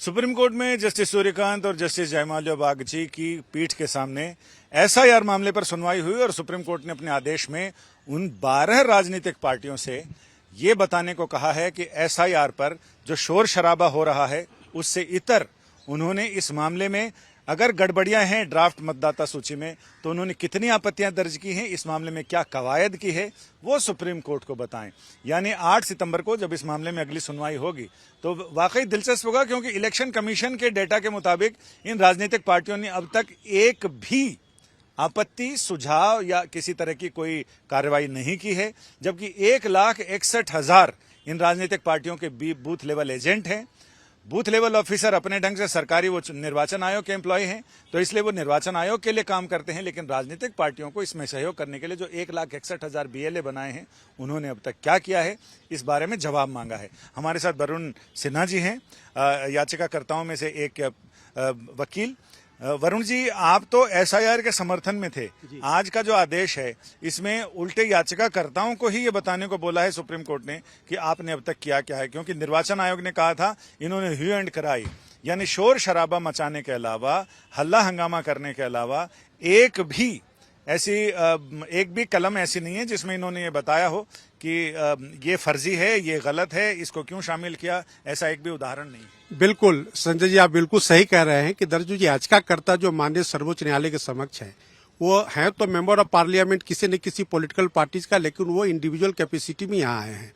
Supreme court में justice Suryakant और justice Joymalya Bagchi की पीठ के सामने एसआईआर मामले पर सुनवाई हुई और सुप्रीम कोर्ट ने अपने आदेश में उन 12 राजनीतिक पार्टियों से ये बताने को कहा है कि एसआईआर पर जो शोर शराबा हो रहा है उससे इतर उन्होंने इस मामले में अगर गड़बड़ियां हैं ड्राफ्ट मतदाता सूची में तो उन्होंने कितनी आपत्तियां दर्ज की हैं, इस मामले में क्या कवायद की है वो सुप्रीम कोर्ट को बताएं। यानी 8 सितंबर को जब इस मामले में अगली सुनवाई होगी तो वाकई दिलचस्प होगा, क्योंकि इलेक्शन कमीशन के डेटा के मुताबिक इन राजनीतिक पार्टियों ने अब तक एक भी आपत्ति, सुझाव या किसी तरह की कोई कार्रवाई नहीं की है, जबकि 1,61,000 इन राजनीतिक पार्टियों के बूथ लेवल एजेंट हैं। बूथ लेवल ऑफिसर अपने ढंग से सरकारी वो निर्वाचन आयोग के एम्प्लॉय हैं, तो इसलिए वो निर्वाचन आयोग के लिए काम करते हैं, लेकिन राजनीतिक पार्टियों को इसमें सहयोग करने के लिए जो 1,61,000 बीएलए बनाए हैं उन्होंने अब तक क्या किया है, इस बारे में जवाब मांगा है। हमारे साथ वरुण सिन्हा जी हैं, याचिकाकर्ताओं में से एक वकील। वरुण जी, आप तो एसआईआर के समर्थन में थे। आज का जो आदेश है इसमें उल्टे याचिकाकर्ताओं को ही ये बताने को बोला है सुप्रीम कोर्ट ने कि आपने अब तक किया क्या है, क्योंकि निर्वाचन आयोग ने कहा था इन्होंने ह्यू एंड कराई यानी शोर शराबा मचाने के अलावा, हल्ला हंगामा करने के अलावा एक भी कलम ऐसी नहीं है जिसमें इन्होंने ये बताया हो कि ये फर्जी है, ये गलत है, इसको क्यों शामिल किया, ऐसा एक भी उदाहरण नहीं है। बिल्कुल संजय जी, आप बिल्कुल सही कह रहे हैं कि दरअसल याचिकाकर्ता जो माननीय सर्वोच्च न्यायालय के समक्ष है वो हैं तो मेंबर ऑफ पार्लियामेंट किसी न किसी पॉलिटिकल पार्टीज का, लेकिन वो इंडिविजुअल कैपेसिटी में यहाँ आए हैं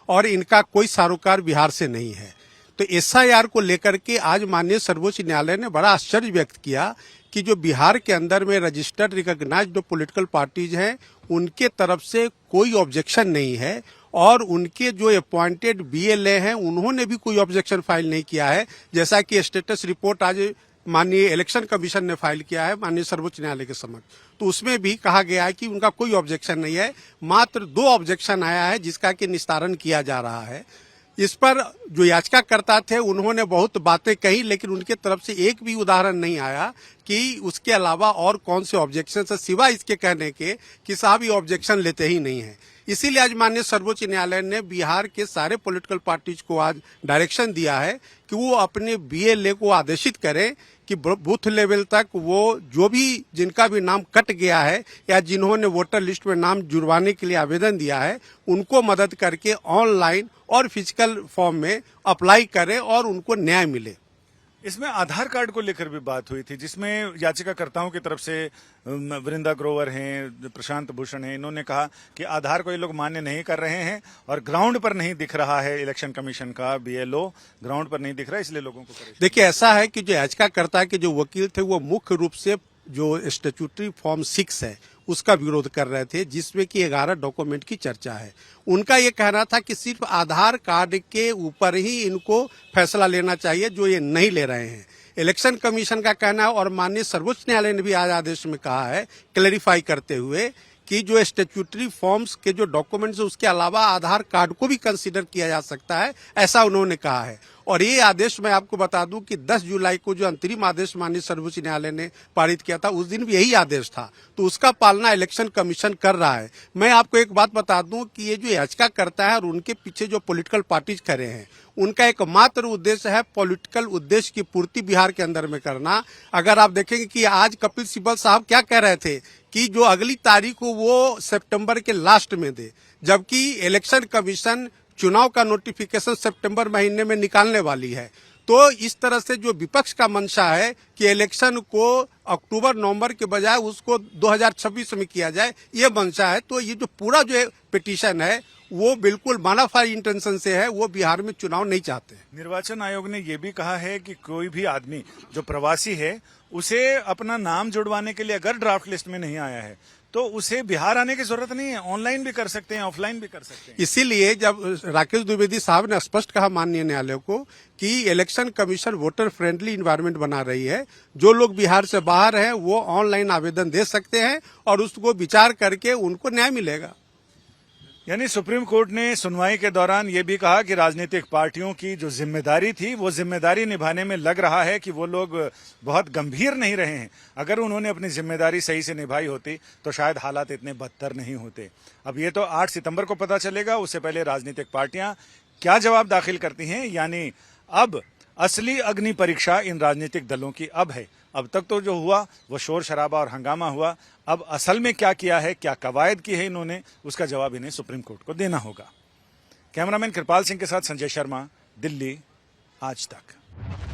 और इनका कोई सरोकार बिहार से नहीं है। तो एसआईआर को लेकर के आज माननीय सर्वोच्च न्यायालय ने बड़ा आश्चर्य व्यक्त किया कि जो बिहार के अंदर में रजिस्टर्ड रिकॉग्नाइज्ड जो पॉलिटिकल पार्टीज हैं उनके तरफ से कोई ऑब्जेक्शन नहीं है और उनके जो अपॉइंटेड बीएलए हैं उन्होंने भी कोई ऑब्जेक्शन फाइल नहीं किया है, जैसा कि स्टेटस रिपोर्ट आज माननीय इलेक्शन कमीशन ने फाइल किया है माननीय सर्वोच्च न्यायालय के समक्ष। तो उसमें भी कहा गया है कि उनका कोई ऑब्जेक्शन नहीं है, मात्र 2 ऑब्जेक्शन आया है जिसका कि निस्तारण किया जा रहा है। इस पर जो याचिकाकर्ता थे उन्होंने बहुत बातें कही, लेकिन उनके तरफ से एक भी उदाहरण नहीं आया कि उसके अलावा और कौन से ऑब्जेक्शन है, सिवाय इसके कहने के कि साहब ये ऑब्जेक्शन लेते ही नहीं है। इसीलिए आज माननीय सर्वोच्च न्यायालय ने बिहार के सारे पॉलिटिकल पार्टीज को आज डायरेक्शन दिया है कि वो अपने बीएलए को आदेशित करें कि बूथ लेवल तक वो जो भी जिनका भी नाम कट गया है या जिन्होंने वोटर लिस्ट में नाम जुड़वाने के लिए आवेदन दिया है उनको मदद करके ऑनलाइन और फिजिकल फॉर्म में अप्लाई करें और उनको न्याय मिले। इसमें आधार कार्ड को लेकर भी बात हुई थी, जिसमें याचिकाकर्ताओं की तरफ से वृंदा ग्रोवर हैं, प्रशांत भूषण हैं, इन्होंने कहा कि आधार को ये लोग मान्य नहीं कर रहे हैं और ग्राउंड पर नहीं दिख रहा है, इलेक्शन कमीशन का बीएलओ ग्राउंड पर नहीं दिख रहा है, इसलिए लोगों को देखिए ऐसा है कि जो याचिकाकर्ता के जो वकील थे वो मुख्य रूप से जो स्टैट्यूटरी फॉर्म 6 है उसका विरोध कर रहे थे, जिसमें कि 11 डॉक्यूमेंट की चर्चा है। उनका ये कहना था कि सिर्फ आधार कार्ड के ऊपर ही इनको फैसला लेना चाहिए, जो ये नहीं ले रहे हैं। इलेक्शन कमीशन का कहना है और माननीय सर्वोच्च न्यायालय ने भी आज आदेश में कहा है क्लैरिफाई करते हुए कि जो स्टैट्यूटरी फॉर्म्स के जो डॉक्यूमेंट्स है उसके अलावा आधार कार्ड को भी कंसीडर किया जा सकता है, ऐसा उन्होंने कहा है। और ये आदेश मैं आपको बता दूं कि 10 जुलाई को जो अंतरिम आदेश माननीय सर्वोच्च न्यायालय ने पारित किया था उस दिन भी यही आदेश था, तो उसका पालना इलेक्शन कमीशन कर रहा है। मैं आपको एक बात बता दूं कि ये जो याचिका करता है और उनके पीछे जो पॉलिटिकल पार्टीज खड़े हैं उनका एकमात्र उद्देश्य है पॉलिटिकल उद्देश्य की पूर्ति बिहार के अंदर में करना। अगर आप देखेंगे कि आज कपिल सिब्बल साहब क्या कह रहे थे कि जो अगली तारीख को वो सितंबर के लास्ट में दे, जबकि इलेक्शन कमीशन चुनाव का नोटिफिकेशन सितंबर महीने में निकालने वाली है। तो इस तरह से जो विपक्ष का मंशा है कि इलेक्शन को अक्टूबर नवंबर के बजाय उसको 2026 में किया जाए, ये मंशा है। तो ये जो पूरा जो पिटीशन है वो बिल्कुल मानाफाई इंटेंशन से है, वो बिहार में चुनाव नहीं चाहते। निर्वाचन आयोग ने यह भी कहा है कि कोई भी आदमी जो प्रवासी है उसे अपना नाम जुड़वाने के लिए अगर ड्राफ्ट लिस्ट में नहीं आया है तो उसे बिहार आने की जरूरत नहीं है, ऑनलाइन भी कर सकते हैं, ऑफलाइन भी कर सकते हैं। इसीलिए जब राकेश द्विवेदी साहब ने स्पष्ट कहा माननीय न्यायालय को कि election commission voter friendly environment बना रही है, जो लोग बिहार से बाहर हैं वो ऑनलाइन आवेदन दे सकते हैं और उसको विचार करके उनको न्याय मिलेगा। यानी सुप्रीम कोर्ट ने सुनवाई के दौरान ये भी कहा कि राजनीतिक पार्टियों की जो जिम्मेदारी थी वो जिम्मेदारी निभाने में लग रहा है कि वो लोग बहुत गंभीर नहीं रहे हैं। अगर उन्होंने अपनी जिम्मेदारी सही से निभाई होती तो शायद हालात इतने बदतर नहीं होते। अब ये तो 8 सितंबर को पता चलेगा, उससे पहले राजनीतिक पार्टियां क्या जवाब दाखिल करती हैं। यानी अब असली अग्नि परीक्षा इन राजनीतिक दलों की अब है। अब तक तो जो हुआ वो शोर शराबा और हंगामा हुआ। अब असल में क्या किया है, क्या कवायद की है इन्होंने, उसका जवाब इन्हें सुप्रीम कोर्ट को देना होगा। कैमरामैन कृपाल सिंह के साथ संजय शर्मा, दिल्ली, आज तक।